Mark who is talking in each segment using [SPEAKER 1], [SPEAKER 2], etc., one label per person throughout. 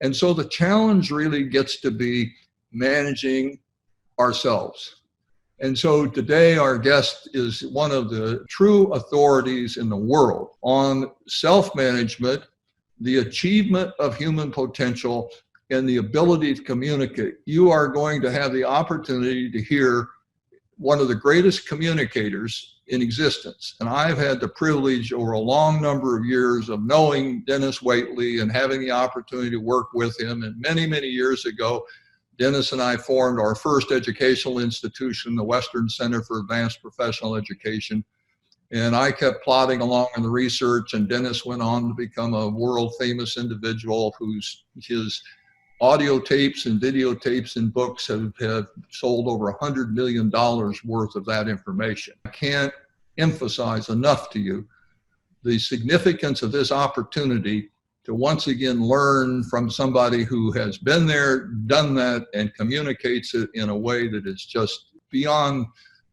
[SPEAKER 1] And so the challenge really gets to be managing ourselves. And so today our guest is one of the true authorities in the world on self-management, the achievement of human potential, and the ability to communicate. You are going to have the opportunity to hear one of the greatest communicators in existence. And I've had the privilege over a long number of years of knowing Denis Waitley and having the opportunity to work with him. And many, many years ago, Denis and I formed our first educational institution, the Western Center for Advanced Professional Education. And I kept plodding along in the research, and Denis went on to become a world famous individual his audio tapes and videotapes and books have sold over $100 million worth of that information. I can't emphasize enough to you the significance of this opportunity to once again learn from somebody who has been there, done that, and communicates it in a way that is just beyond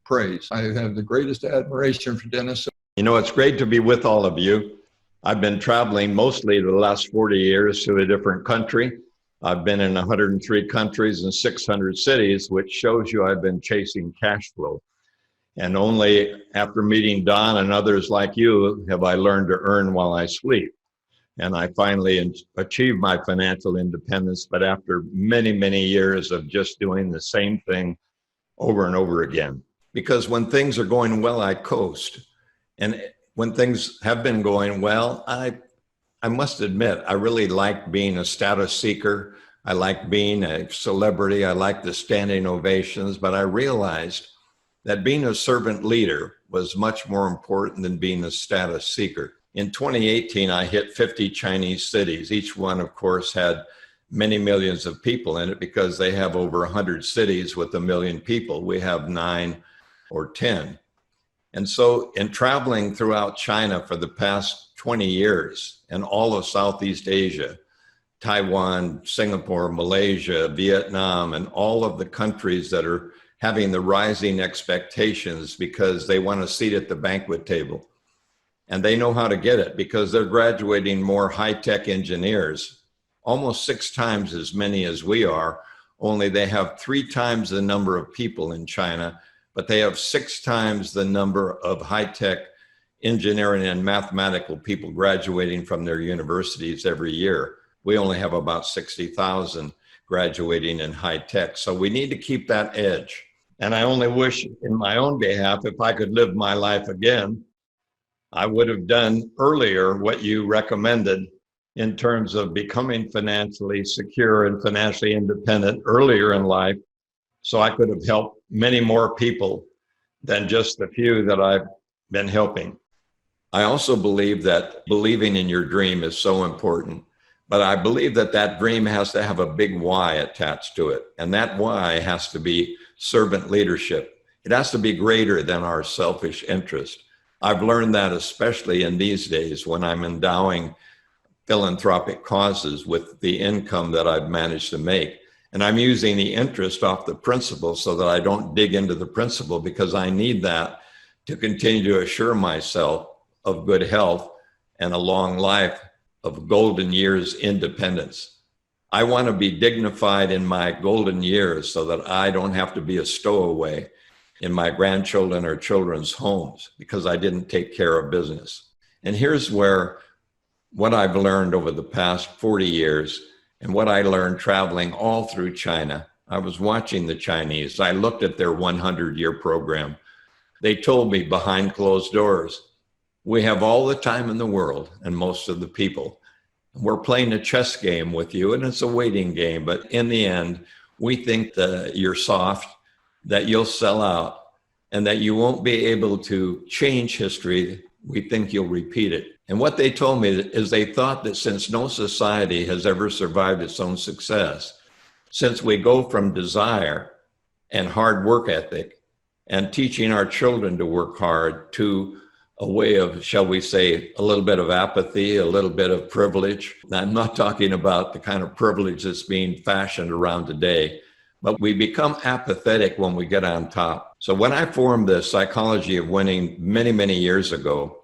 [SPEAKER 1] praise. I have the greatest admiration for Denis.
[SPEAKER 2] You know, it's great to be with all of you. I've been traveling mostly the last 40 years to a different country. I've been in 103 countries and 600 cities, which shows you I've been chasing cash flow. And only after meeting Don and others like you have I learned to earn while I sleep. And I finally achieved my financial independence, but after many, many years of just doing the same thing over and over again. Because when things are going well, I coast. And when things have been going well, I must admit, I really like being a status seeker. I like being a celebrity. I like the standing ovations, but I realized that being a servant leader was much more important than being a status seeker. In 2018, I hit 50 Chinese cities. Each one, of course, had many millions of people in it because they have over 100 cities with 1 million people. We have 9 or 10. And so in traveling throughout China for the past 20 years and all of Southeast Asia, Taiwan, Singapore, Malaysia, Vietnam, and all of the countries that are having the rising expectations because they want a seat at the banquet table. And they know how to get it because they're graduating more high-tech engineers, almost 6 times as many as we are, only they have 3 times the number of people in China, but they have 6 times the number of high-tech engineering and mathematical people graduating from their universities every year. We only have about 60,000 graduating in high-tech. So we need to keep that edge. And I only wish in my own behalf, if I could live my life again, I would have done earlier what you recommended in terms of becoming financially secure and financially independent earlier in life, so I could have helped many more people than just the few that I've been helping. I also believe that believing in your dream is so important, but I believe that that dream has to have a big why attached to it, and that why has to be servant leadership. It has to be greater than our selfish interest. I've learned that especially in these days when I'm endowing philanthropic causes with the income that I've managed to make. And I'm using the interest off the principal so that I don't dig into the principal, because I need that to continue to assure myself of good health and a long life of golden years independence. I want to be dignified in my golden years so that I don't have to be a stowaway in my grandchildren or children's homes because I didn't take care of business. And here's where what I've learned over the past 40 years and what I learned traveling all through China. I was watching the Chinese. I looked at their 100-year program. They told me behind closed doors, we have all the time in the world and most of the people. We're playing a chess game with you, and it's a waiting game, but in the end, we think that you're soft, that you'll sell out, and that you won't be able to change history. We think you'll repeat it. And what they told me is they thought that since no society has ever survived its own success, since we go from desire and hard work ethic and teaching our children to work hard to a way of, shall we say, a little bit of apathy, a little bit of privilege. I'm not talking about the kind of privilege that's being fashioned around today, but we become apathetic when we get on top. So when I formed the Psychology of Winning many, many years ago,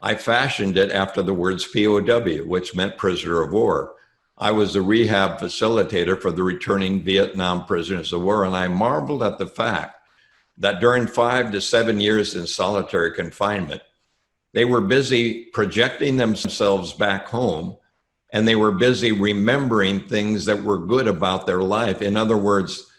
[SPEAKER 2] I fashioned it after the words POW, which meant prisoner of war. I was a rehab facilitator for the returning Vietnam prisoners of war, and I marveled at the fact that during 5 to 7 years in solitary confinement, they were busy projecting themselves back home, and they were busy remembering things that were good about their life. In other words,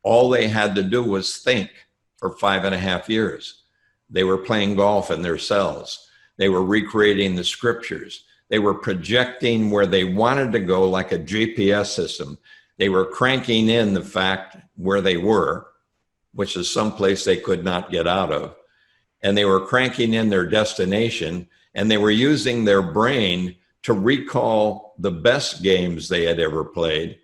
[SPEAKER 2] all they had to do was think for 5.5 years. They were playing golf in their cells. They were recreating the scriptures. They were projecting where they wanted to go like a GPS system. They were cranking in the fact where they were, which is someplace they could not get out of. And they were cranking in their destination, and they were using their brain to recall the best games they had ever played.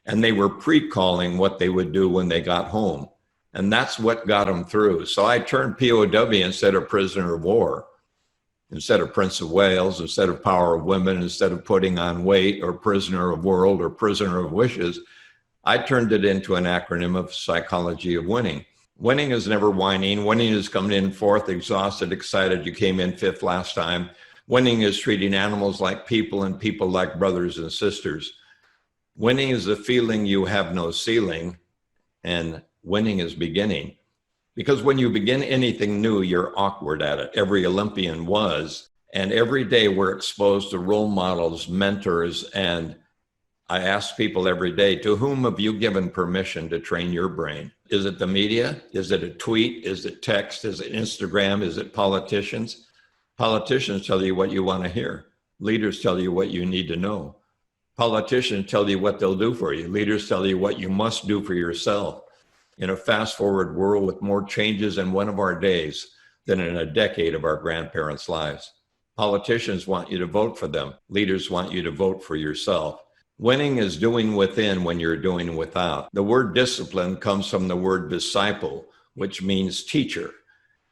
[SPEAKER 2] And they were pre-calling what they would do when they got home. And that's what got them through. So I turned POW instead of prisoner of war, instead of Prince of Wales, instead of Power of Women, instead of putting on weight or prisoner of world or prisoner of wishes. I turned it into an acronym of psychology of winning. Winning is never whining. Winning is coming in fourth, exhausted, excited. You came in fifth last time. Winning is treating animals like people and people like brothers and sisters. Winning is the feeling you have no ceiling, and winning is beginning. Because when you begin anything new, you're awkward at it. Every Olympian was. And every day we're exposed to role models, mentors, and I ask people every day, to whom have you given permission to train your brain? Is it the media? Is it a tweet? Is it text? Is it Instagram? Is it politicians? Politicians tell you what you want to hear. Leaders tell you what you need to know. Politicians tell you what they'll do for you. Leaders tell you what you must do for yourself. In a fast forward world with more changes in one of our days than in a decade of our grandparents' lives. Politicians want you to vote for them. Leaders want you to vote for yourself. Winning is doing within when you're doing without. The word discipline comes from the word disciple, which means teacher.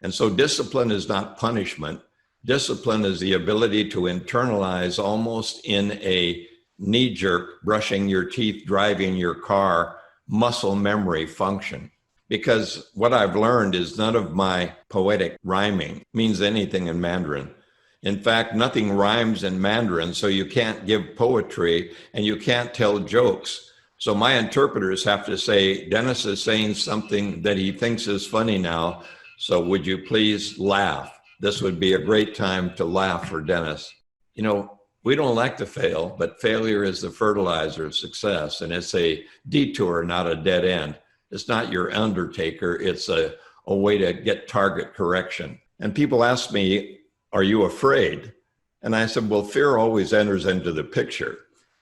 [SPEAKER 2] And so discipline is not punishment. Discipline is the ability to internalize almost in a knee-jerk, brushing your teeth, driving your car, muscle memory function. Because what I've learned is none of my poetic rhyming means anything in Mandarin. In fact, nothing rhymes in Mandarin, so you can't give poetry and you can't tell jokes. So my interpreters have to say, Denis is saying something that he thinks is funny now, so would you please laugh? This would be a great time to laugh for Denis. You know, we don't like to fail, but failure is the fertilizer of success, and it's a detour, not a dead end. It's not your undertaker, it's a way to get target correction. And people ask me, are you afraid? And I said, well, fear always enters into the picture.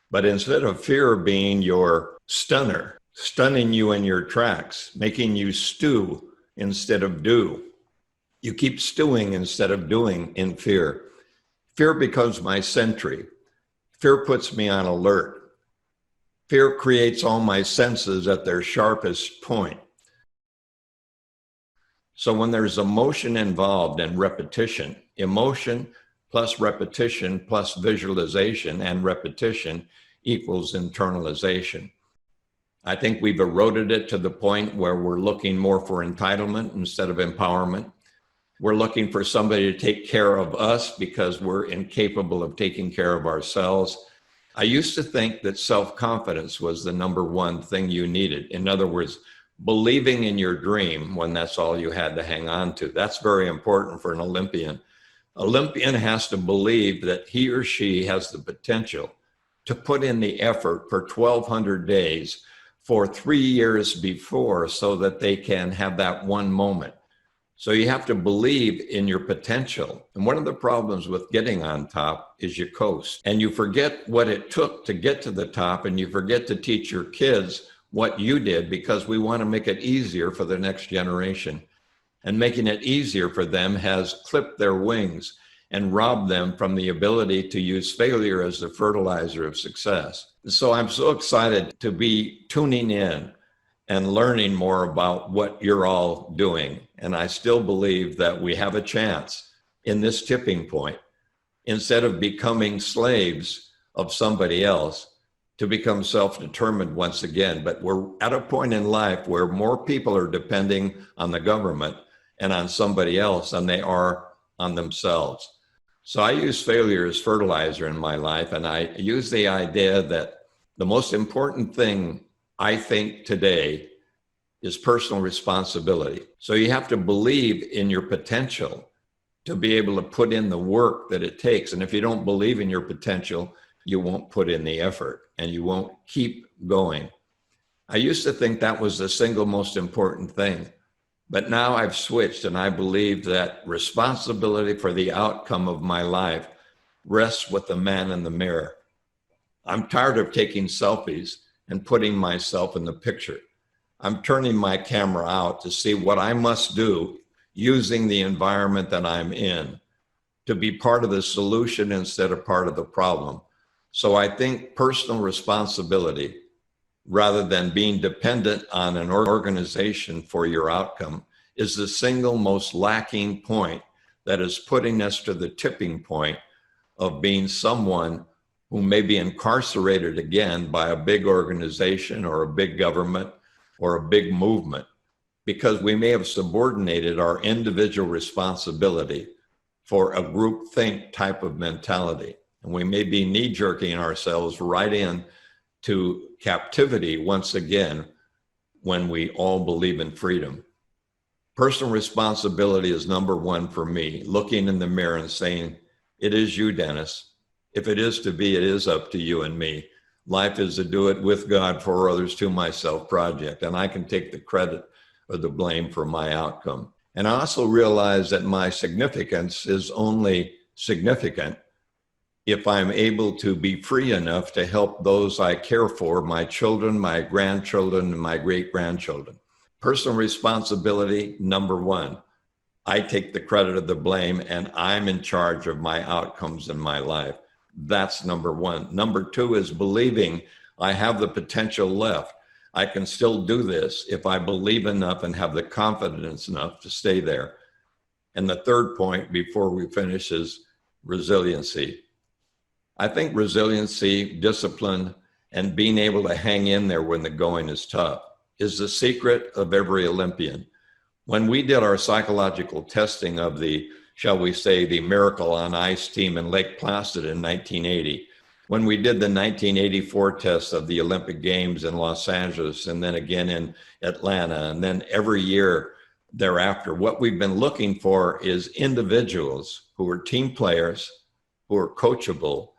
[SPEAKER 2] But instead of fear being your stunner, stunning you in your tracks, making you stew instead of do, you keep stewing instead of doing in fear. Fear becomes my sentry. Fear puts me on alert. Fear creates all my senses at their sharpest point. So when there's emotion involved and repetition, emotion plus repetition plus visualization and repetition equals internalization. I think we've eroded it to the point where we're looking more for entitlement instead of empowerment. We're looking for somebody to take care of us because we're incapable of taking care of ourselves. I used to think that self-confidence was the number one thing you needed. In other words, believing in your dream when that's all you had to hang on to. That's very important for an Olympian. Olympian has to believe that he or she has the potential to put in the effort for 1,200 days for 3 years before so that they can have that one moment. So you have to believe in your potential. And one of the problems with getting on top is you coast and you forget what it took to get to the top, and you forget to teach your kids what you did because we want to make it easier for the next generation. And making it easier for them has clipped their wings and robbed them from the ability to use failure as the fertilizer of success. So I'm so excited to be tuning in and learning more about what you're all doing. And I still believe that we have a chance in this tipping point, instead of becoming slaves of somebody else, to become self-determined once again. But we're at a point in life where more people are depending on the government and on somebody else than they are on themselves. So I use failure as fertilizer in my life, and I use the idea that The most important thing, I think, today is personal responsibility. So you have to believe in your potential to be able to put in the work that it takes. And if you don't believe in your potential, you won't put in the effort and you won't keep going. I used to think that was the single most important thing, but now I've switched and I believe that responsibility for the outcome of my life rests with the man in the mirror. I'm tired of taking selfies and putting myself in the picture. I'm turning my camera out to see what I must do using the environment that I'm in to be part of the solution instead of part of the problem. So I think personal responsibility, rather than being dependent on an organization for your outcome, is the single most lacking point that is putting us to the tipping point of being someone who may be incarcerated again by a big organization or a big government or a big movement, because we may have subordinated our individual responsibility for a groupthink type of mentality. And we may be knee-jerking ourselves right in to captivity once again when we all believe in freedom. Personal responsibility is number one for me, looking in the mirror and saying, it is you, Dennis. If it is to be, it is up to you and me. Life is to do it with God, for others, to myself project, and I can take the credit or the blame for my outcome. And I also realize that my significance is only significant if I'm able to be free enough to help those I care for, my children, my grandchildren, and my great-grandchildren. Personal responsibility, number one. I take the credit of the blame, and I'm in charge of my outcomes in my life. That's number one. Number two is believing I have the potential left. I can still do this if I believe enough and have the confidence enough to stay there. And the third point before we finish is resiliency. I think resiliency, discipline, and being able to hang in there when the going is tough is the secret of every Olympian. When we did our psychological testing of the, shall we say, the Miracle on Ice team in Lake Placid in 1980, when we did the 1984 test of the Olympic Games in Los Angeles, and then again in Atlanta, and then every year thereafter, what we've been looking for is individuals who are team players, who are coachable,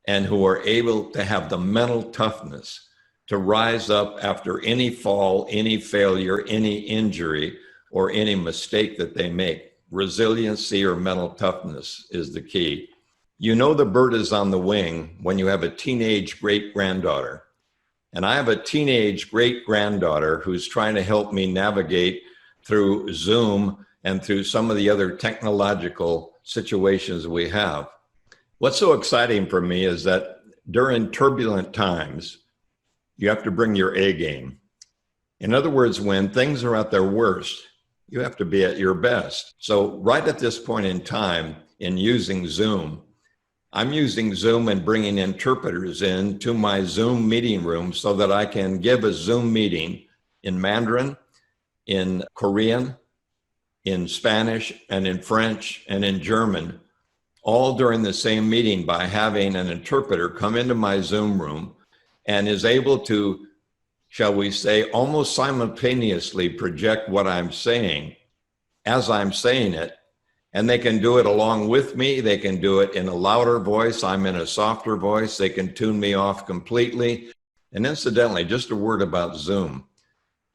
[SPEAKER 2] and who are able to have the mental toughness to rise up after any fall, any failure, any injury, or any mistake that they make. Resiliency or mental toughness is the key. You know the bird is on the wing when you have a teenage great-granddaughter. And I have a teenage great-granddaughter who's trying to help me navigate through Zoom and through some of the other technological situations we have. What's so exciting for me is that during turbulent times, you have to bring your A game. In other words, when things are at their worst, you have to be at your best. So right at this point in time, in using Zoom, I'm using Zoom and bringing interpreters in to my Zoom meeting room so that I can give a Zoom meeting in Mandarin, in Korean, in Spanish, and in French, and in German, all during the same meeting by having an interpreter come into my Zoom room and is able to, shall we say, almost simultaneously project what I'm saying as I'm saying it. And they can do it along with me. They can do it in a louder voice. I'm in a softer voice. They can tune me off completely. And incidentally, just a word about Zoom.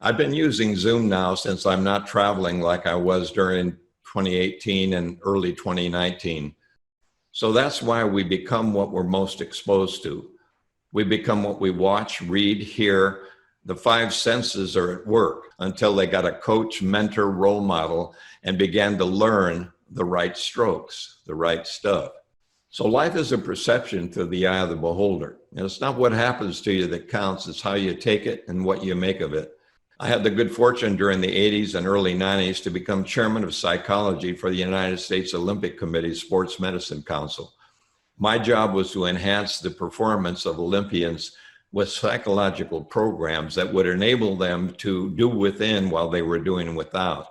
[SPEAKER 2] I've been using Zoom now since I'm not traveling like I was during 2018 and early 2019. So that's why we become what we're most exposed to. We become what we watch, read, hear. The five senses are at work until they got a coach, mentor, role model, and began to learn the right strokes, the right stuff. So life is a perception through the eye of the beholder. And it's not what happens to you that counts, it's how you take it and what you make of it. I had the good fortune during the 80s and early 90s to become chairman of psychology for the United States Olympic Committee's Sports Medicine Council. My job was to enhance the performance of Olympians with psychological programs that would enable them to do within while they were doing without,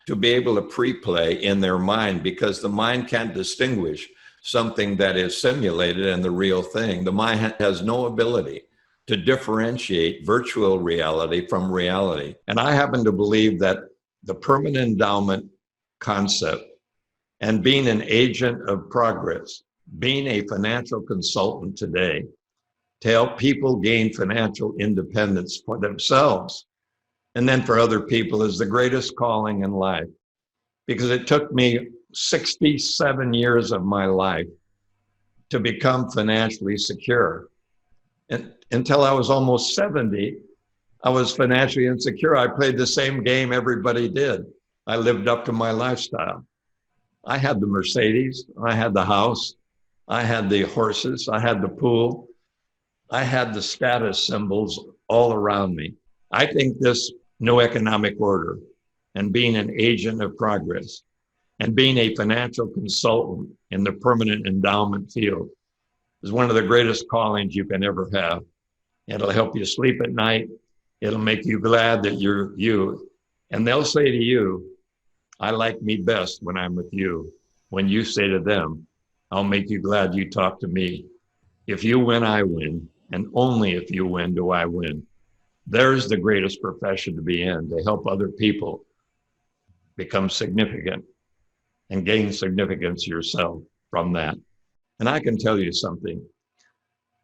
[SPEAKER 2] to be able to pre-play in their mind, because the mind can't distinguish something that is simulated and the real thing. The mind has no ability to differentiate virtual reality from reality. And I happen to believe that the permanent endowment concept and being an agent of progress, being a financial consultant today to help people gain financial independence for themselves and then for other people is the greatest calling in life. Because it took me 67 years of my life to become financially secure. And until I was almost 70, I was financially insecure. I played the same game everybody did. I lived up to my lifestyle. I had the Mercedes, I had the house, I had the horses, I had the pool, I had the status symbols all around me. I think this new economic order and being an agent of progress and being a financial consultant in the permanent endowment field is one of the greatest callings you can ever have. It'll help you sleep at night. It'll make you glad that you're you. And they'll say to you, I like me best when I'm with you. When you say to them, I'll make you glad you talk to me. If you win, I win. And only if you win do I win. There's the greatest profession to be in, to help other people become significant and gain significance yourself from that. And I can tell you something.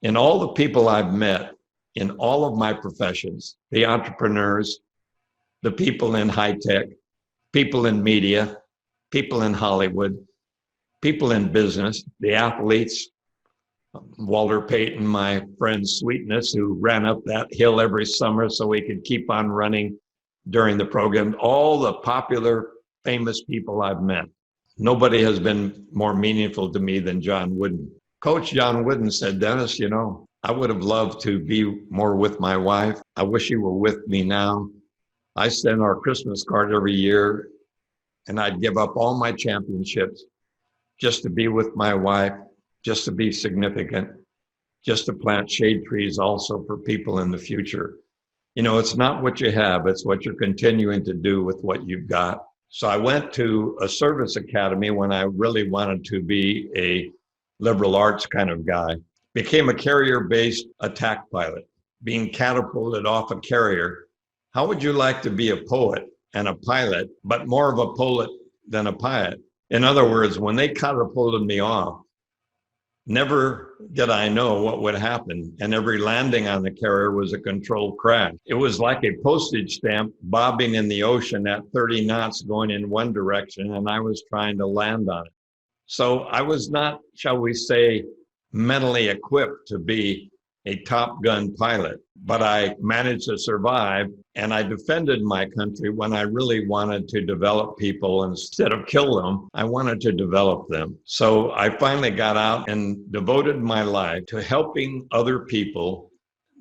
[SPEAKER 2] In all the people I've met, in all of my professions, the entrepreneurs, the people in high tech, people in media, people in Hollywood, people in business, the athletes, Walter Payton, my friend Sweetness, who ran up that hill every summer so he could keep on running during the program, all the popular, famous people I've met. Nobody has been more meaningful to me than John Wooden. Coach John Wooden said, Dennis, you know, I would have loved to be more with my wife. I wish you were with me now. I send our Christmas card every year, and I'd give up all my championships just to be with my wife, just to be significant, just to plant shade trees also for people in the future. You know, it's not what you have, it's what you're continuing to do with what you've got. So I went to a service academy when I really wanted to be a liberal arts kind of guy. Became a carrier-based attack pilot, being catapulted off a carrier. How would you like to be a poet and a pilot, but more of a poet than a pilot? In other words, when they catapulted me off, never did I know what would happen. And every landing on the carrier was a controlled crash. It was like a postage stamp bobbing in the ocean at 30 knots going in one direction, and I was trying to land on it. So I was not, shall we say, mentally equipped to be a Top Gun pilot, but I managed to survive, and I defended my country when I really wanted to develop people instead of kill them. I wanted to develop them. So I finally got out and devoted my life to helping other people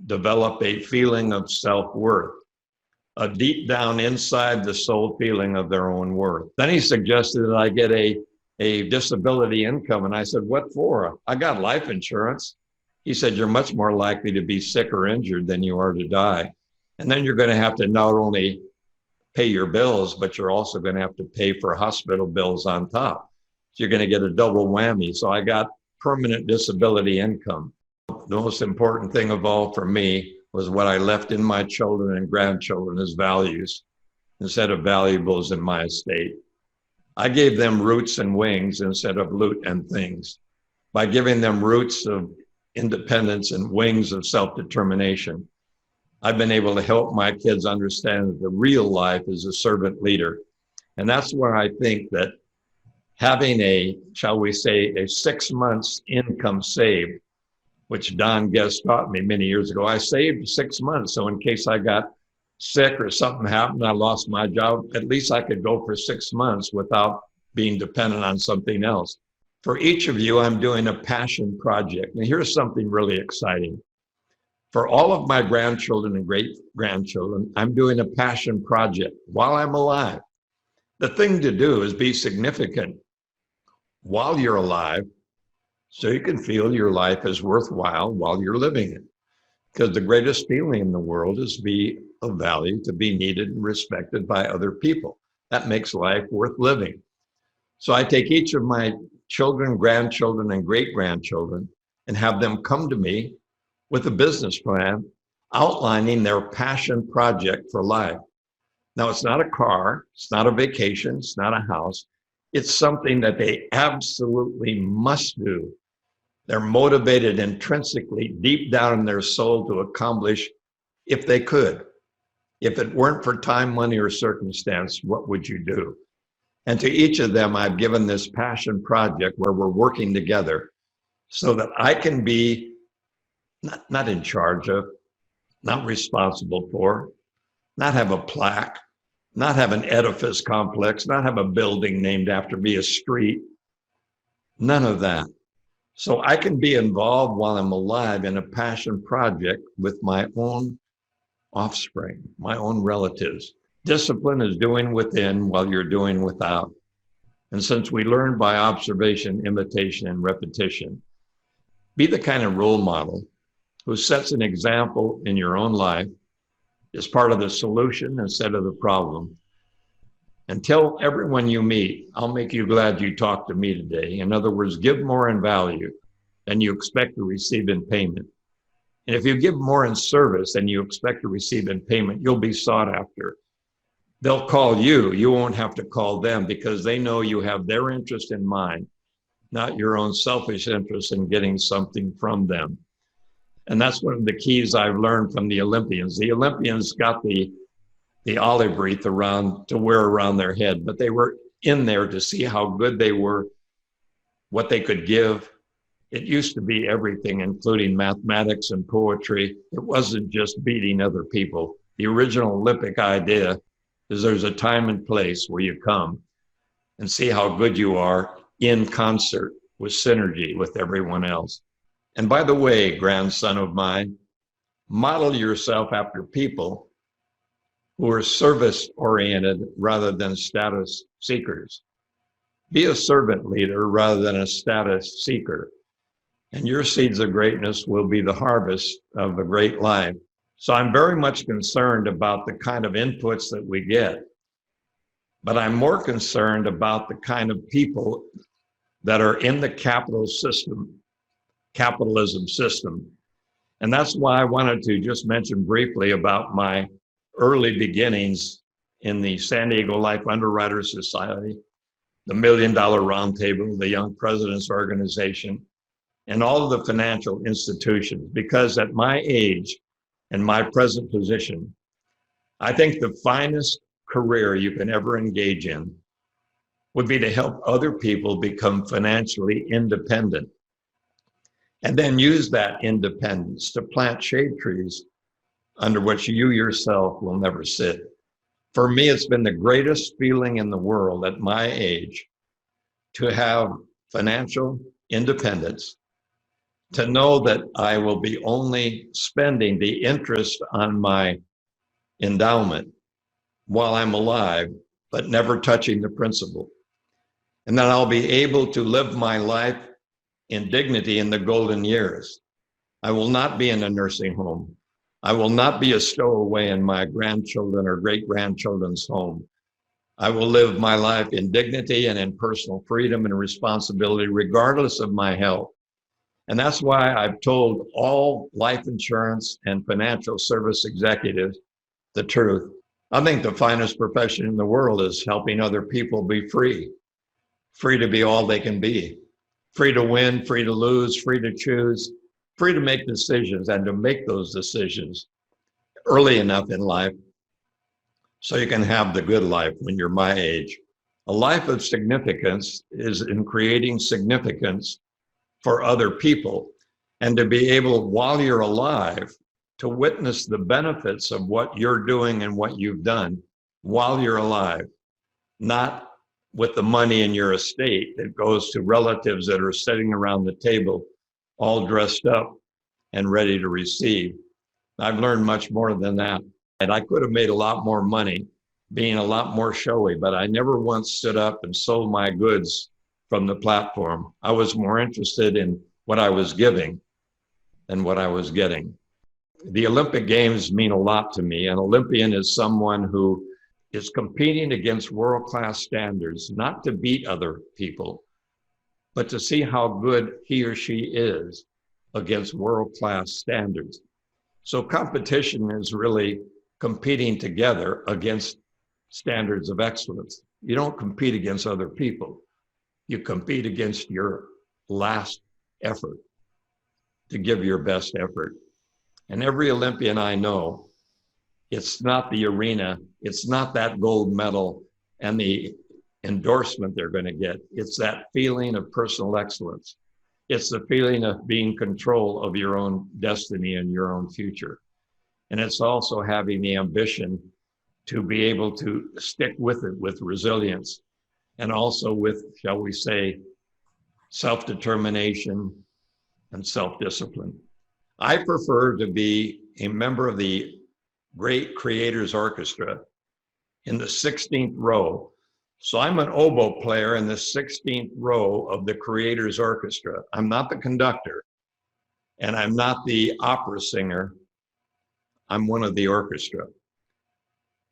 [SPEAKER 2] develop a feeling of self-worth, a deep down inside the soul feeling of their own worth. Then he suggested that I get a disability income, and I said, what for? I got life insurance. He said, you're much more likely to be sick or injured than you are to die. And then you're going to have to not only pay your bills, but you're also going to have to pay for hospital bills on top. So you're going to get a double whammy. So I got permanent disability income. The most important thing of all for me was what I left in my children and grandchildren as values instead of valuables in my estate. I gave them roots and wings instead of loot and things. By giving them roots of independence and wings of self-determination, I've been able to help my kids understand that the real life is a servant leader. And that's where I think that having a, shall we say, a 6 months income saved, which Don Guest taught me many years ago. I saved 6 months, so in case I got sick or something happened, I lost my job, at least I could go for 6 months without being dependent on something else. For each of you, I'm doing a passion project. And here's something really exciting. For all of my grandchildren and great-grandchildren, I'm doing a passion project while I'm alive. The thing to do is be significant while you're alive so you can feel your life is worthwhile while you're living it. Because the greatest feeling in the world is to be of value, to be needed and respected by other people. That makes life worth living. So I take each of my children, grandchildren, and great-grandchildren and have them come to me with a business plan outlining their passion project for life. Now, it's not a car, it's not a vacation, it's not a house. It's something that they absolutely must do. They're motivated intrinsically deep down in their soul to accomplish if they could. If it weren't for time, money, or circumstance, what would you do? And to each of them, I've given this passion project where we're working together so that I can be not in charge of, not responsible for, not have a plaque, not have an edifice complex, not have a building named after me, a street, none of that. So I can be involved while I'm alive in a passion project with my own offspring, my own relatives. Discipline is doing within while you're doing without. And since we learn by observation, imitation, and repetition, be the kind of role model who sets an example in your own life, is part of the solution instead of the problem. And tell everyone you meet, I'll make you glad you talked to me today. In other words, give more in value than you expect to receive in payment. And if you give more in service than you expect to receive in payment, you'll be sought after. They'll call you. You won't have to call them because they know you have their interest in mind, not your own selfish interest in getting something from them. And that's one of the keys I've learned from the Olympians. The Olympians got the olive wreath around to wear around their head, but they were in there to see how good they were, what they could give. It used to be everything, including mathematics and poetry. It wasn't just beating other people. The original Olympic idea is there's a time and place where you come and see how good you are in concert with synergy with everyone else. And by the way, grandson of mine, model yourself after people who are service-oriented rather than status seekers. Be a servant leader rather than a status seeker. And your seeds of greatness will be the harvest of a great life. So I'm very much concerned about the kind of inputs that we get, but I'm more concerned about the kind of people that are in the capitalism system. And that's why I wanted to just mention briefly about my early beginnings in the San Diego Life Underwriters Society, the $1 Million Roundtable, the Young Presidents Organization, and all of the financial institutions, because at my age and my present position, I think the finest career you can ever engage in would be to help other people become financially independent, and then use that independence to plant shade trees under which you yourself will never sit. For me, it's been the greatest feeling in the world at my age to have financial independence, to know that I will be only spending the interest on my endowment while I'm alive, but never touching the principal. And then I'll be able to live my life in dignity in the golden years. I will not be in a nursing home. I will not be a stowaway in my grandchildren or great-grandchildren's home. I will live my life in dignity and in personal freedom and responsibility, regardless of my health. And that's why I've told all life insurance and financial service executives the truth. I think the finest profession in the world is helping other people be free to be all they can be, free to win, free to lose, free to choose, free to make decisions, and to make those decisions early enough in life so you can have the good life when you're my age. A life of significance is in creating significance for other people, and to be able, while you're alive, to witness the benefits of what you're doing and what you've done while you're alive, not with the money in your estate that goes to relatives that are sitting around the table all dressed up and ready to receive. I've learned much more than that. And I could have made a lot more money being a lot more showy, but I never once stood up and sold my goods from the platform. I was more interested in what I was giving than what I was getting. The Olympic Games mean a lot to me. An Olympian is someone who is competing against world-class standards, not to beat other people, but to see how good he or she is against world-class standards. So competition is really competing together against standards of excellence. You don't compete against other people. You compete against your last effort to give your best effort. And every Olympian I know, it's not the arena, it's not that gold medal and the endorsement they're going to get. It's that feeling of personal excellence. It's the feeling of being in control of your own destiny and your own future. And it's also having the ambition to be able to stick with it with resilience and also with, shall we say, self-determination and self-discipline. I prefer to be a member of the great Creators Orchestra in the 16th row. So I'm an oboe player in the 16th row of the Creators Orchestra. I'm not the conductor, and I'm not the opera singer. I'm one of the orchestra.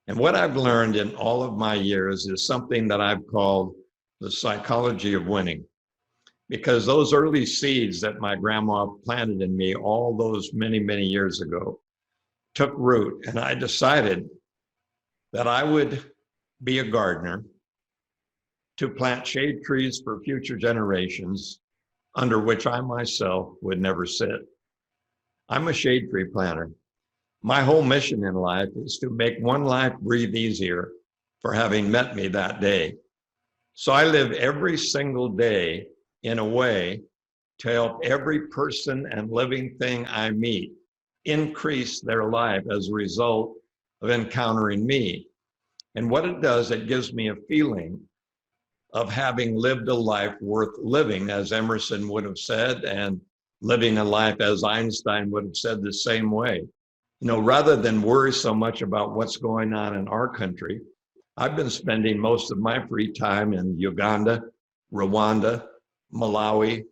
[SPEAKER 2] And what I've learned in all of my years is something that I've called the psychology of winning. Because those early seeds that my grandma planted in me all those many, many years ago took root. And I decided that I would be a gardener to plant shade trees for future generations under which I myself would never sit. I'm a shade tree planter. My whole mission in life is to make one life breathe easier for having met me that day. So I live every single day in a way to help every person and living thing I meet increase their life as a result of encountering me. And what it does, it gives me a feeling of having lived a life worth living, as Emerson would have said, and living a life as Einstein would have said the same way. You know, rather than worry so much about what's going on in our country, I've been spending most of my free time in Uganda, Rwanda, Malawi,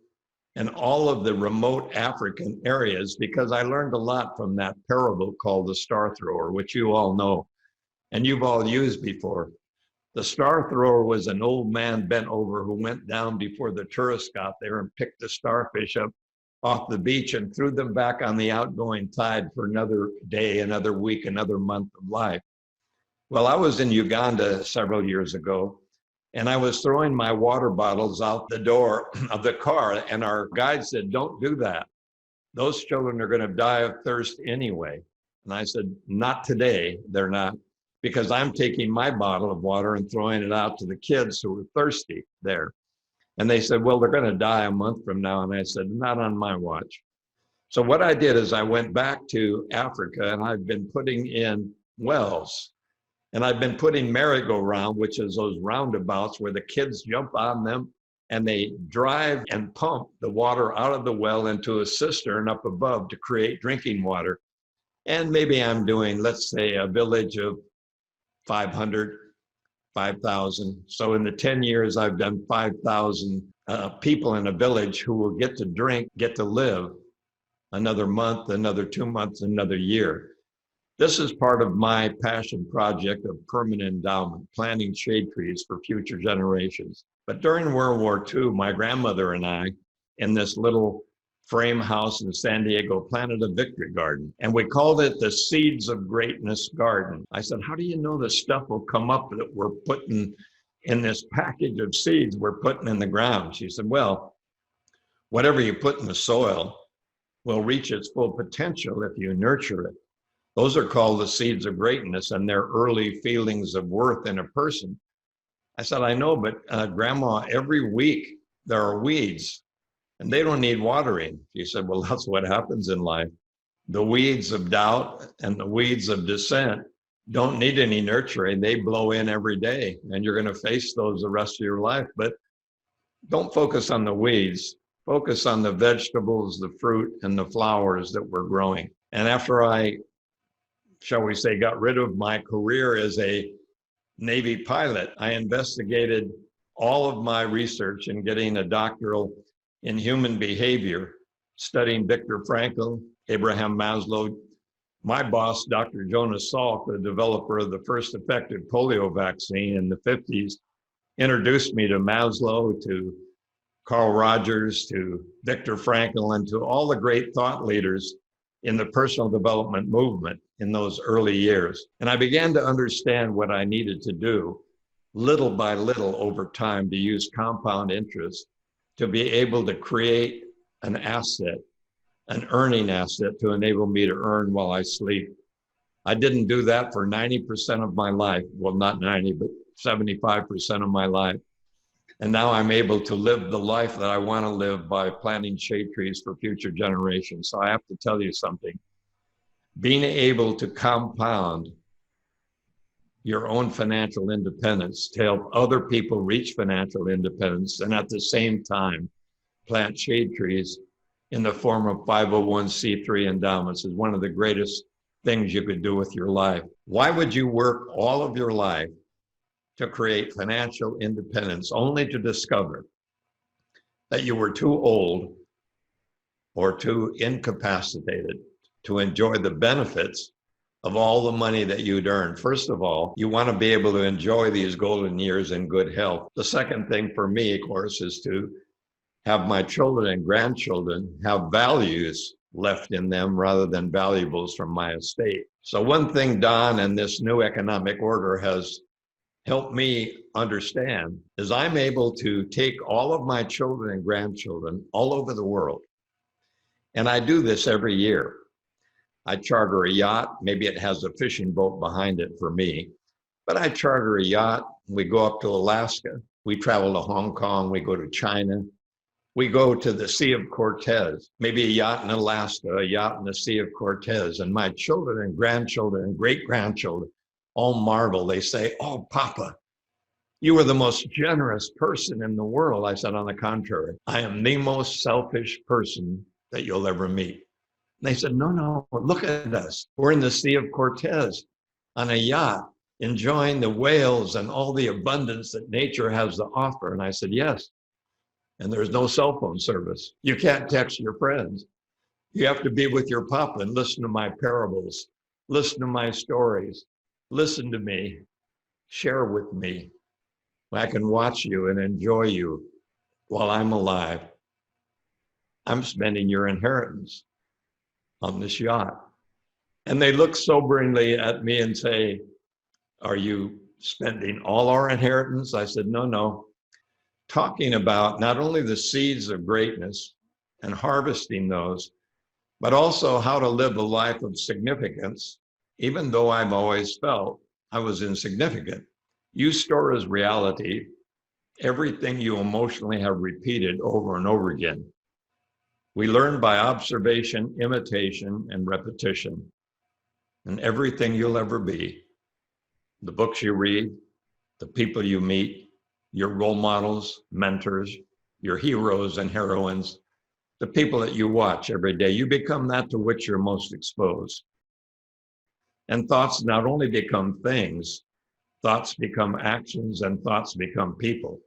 [SPEAKER 2] and all of the remote African areas, because I learned a lot from that parable called the star thrower, which you all know, and you've all used before. The star thrower was an old man bent over who went down before the tourists got there and picked the starfish up off the beach and threw them back on the outgoing tide for another day, another week, another month of life. Well, I was in Uganda several years ago, and I was throwing my water bottles out the door of the car, and our guide said, "Don't do that. Those children are going to die of thirst anyway." And I said, "Not today, they're not, because I'm taking my bottle of water and throwing it out to the kids who are thirsty there." And they said, "Well, they're going to die a month from now." And I said, "Not on my watch." So what I did is I went back to Africa, and I've been putting in wells. And I've been putting merry-go-round, which is those roundabouts where the kids jump on them and they drive and pump the water out of the well into a cistern up above to create drinking water. And maybe I'm doing, let's say, a village of 500, 5,000. So in the 10 years, I've done 5,000 people in a village who will get to drink, get to live another month, another 2 months, another year. This is part of my passion project of permanent endowment, planting shade trees for future generations. But during World War II, my grandmother and I, in this little frame house in San Diego, planted a victory garden. And we called it the Seeds of Greatness Garden. I said, "How do you know the stuff will come up that we're putting in this package of seeds we're putting in the ground?" She said, "Well, whatever you put in the soil will reach its full potential if you nurture it. Those are called the seeds of greatness, and they're early feelings of worth in a person." I said, "I know, but Grandma, every week there are weeds and they don't need watering." She said, "Well, that's what happens in life. The weeds of doubt and the weeds of dissent don't need any nurturing. They blow in every day, and you're going to face those the rest of your life. But don't focus on the weeds. Focus on the vegetables, the fruit, and the flowers that we're growing." And after I, shall we say, got rid of my career as a Navy pilot, I investigated all of my research in getting a doctoral in human behavior, studying Viktor Frankl, Abraham Maslow. My boss, Dr. Jonas Salk, the developer of the first effective polio vaccine in the 50s, introduced me to Maslow, to Carl Rogers to Viktor Frankl and to all the great thought leaders in the personal development movement in those early years. And I began to understand what I needed to do little by little over time to use compound interest to be able to create an asset, an earning asset to enable me to earn while I sleep. I didn't do that for 90% of my life. Well, not 90, but 75% of my life. And now I'm able to live the life that I want to live by planting shade trees for future generations. So I have to tell you something. Being able to compound your own financial independence to help other people reach financial independence and at the same time plant shade trees in the form of 501c3 endowments is one of the greatest things you could do with your life. Why would you work all of your life to create financial independence only to discover that you were too old or too incapacitated to enjoy the benefits of all the money that you'd earned? First of all, you want to be able to enjoy these golden years in good health. The second thing for me, of course, is to have my children and grandchildren have values left in them rather than valuables from my estate. So one thing Don and this new economic order has helped me understand is I'm able to take all of my children and grandchildren all over the world. And I do this every year. I charter a yacht. Maybe it has a fishing boat behind it for me, but I charter a yacht. We go up to Alaska. We travel to Hong Kong. We go to China. We go to the Sea of Cortez, maybe a yacht in Alaska, a yacht in the Sea of Cortez. And my children and grandchildren and great-grandchildren all marvel. They say, "Oh, Papa, you are the most generous person in the world." I said, "On the contrary, I am the most selfish person that you'll ever meet." And they said, no, look at us. We're in the Sea of Cortez on a yacht, enjoying the whales and all the abundance that nature has to offer. And I said, yes. And there's no cell phone service. You can't text your friends. You have to be with your Papa and listen to my parables, listen to my stories, listen to me, share with me. I can watch you and enjoy you while I'm alive. I'm spending your inheritance on this yacht. And they look soberingly at me and say, "Are you spending all our inheritance?" I said, no. Talking about not only the seeds of greatness and harvesting those, but also how to live a life of significance, even though I've always felt I was insignificant. You store as reality everything you emotionally have repeated over and over again. We learn by observation, imitation, and repetition. And everything you'll ever be, the books you read, the people you meet, your role models, mentors, your heroes and heroines, the people that you watch every day, you become that to which you're most exposed. And thoughts not only become things, thoughts become actions, and thoughts become people.